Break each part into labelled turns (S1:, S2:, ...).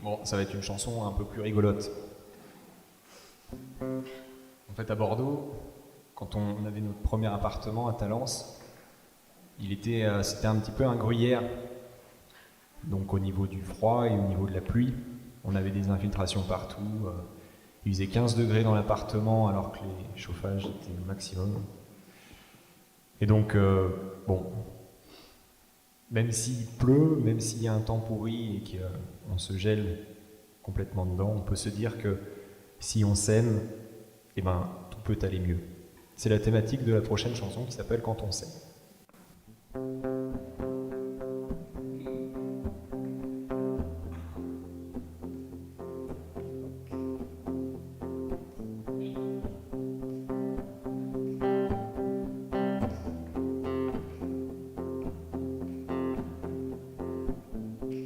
S1: Bon, ça va être une chanson un peu plus rigolote. En fait, à Bordeaux, quand on avait notre premier appartement à Talence, c'était un petit peu un gruyère. Donc au niveau du froid et au niveau de la pluie, on avait des infiltrations partout. Il faisait 15 degrés dans l'appartement alors que les chauffages étaient au maximum. Et donc, bon, même s'il pleut, même s'il y a un temps pourri et qu'on se gèle complètement dedans, on peut se dire que si on s'aime, eh ben, tout peut aller mieux. C'est la thématique de la prochaine chanson qui s'appelle « Quand on s'aime ».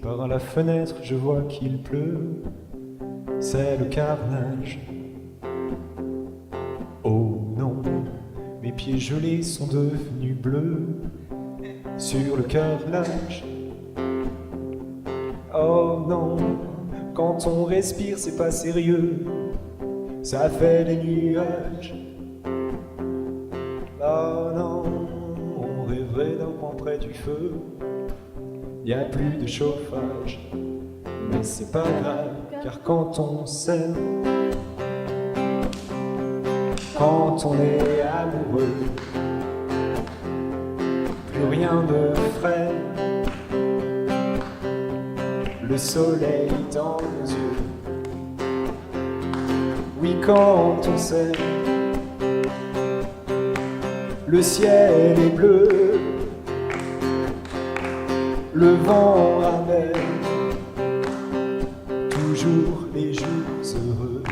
S1: Par la fenêtre, je vois qu'il pleut, c'est le carnage. Oh non, mes pieds gelés sont devenus bleus sur le carrelage. Oh non, quand on respire, c'est pas sérieux, ça fait des nuages. Oh non, on rêverait d'un coin près du feu. Y a plus de chauffage, mais c'est pas grave, car quand on s'aime, quand on est amoureux, plus rien ne freine le soleil dans nos yeux. Oui, quand on s'aime, le ciel est bleu. Le vent ramène toujours les jours heureux,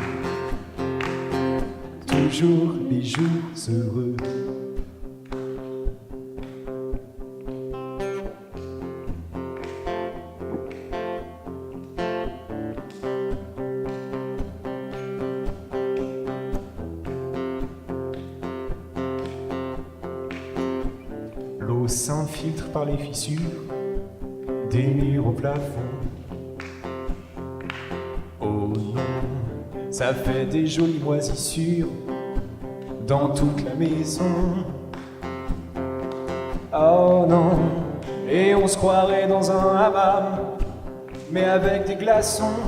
S1: toujours les jours heureux. L'eau s'infiltre par les fissures des murs au plafond. Oh non, ça fait des jolies moisissures dans toute la maison. Oh non, et on se croirait dans un hammam, mais avec des glaçons.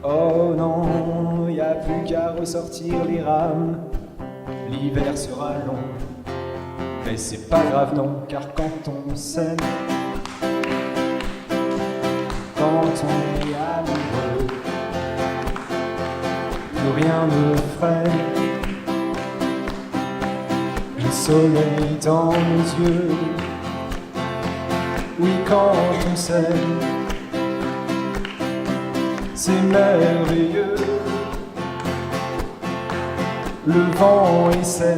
S1: Oh non, y a plus qu'à ressortir les rames, l'hiver sera long. Mais c'est pas grave non, car quand on s'aime, quand on est amoureux, plus rien ne freine le soleil dans nos yeux. Oui, quand on s'aime, c'est merveilleux. Le vent essaie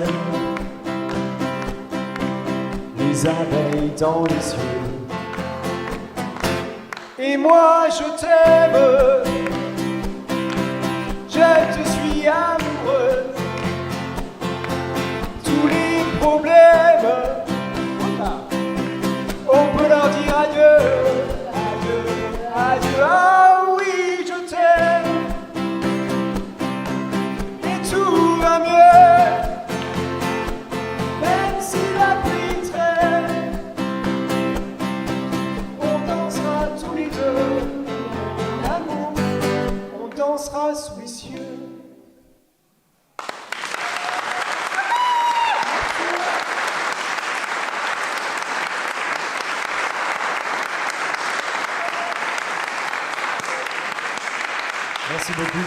S1: les abeilles dans les yeux. Et moi je t'aime, je te suis amoureuse. Tous les problèmes, on peut leur dire adieu, adieu, adieu. Ah oui, je t'aime, et tout va mieux, même si la pluie traîne. On dansera tous les deux, l'amour, on dansera sous les cieux. Merci beaucoup.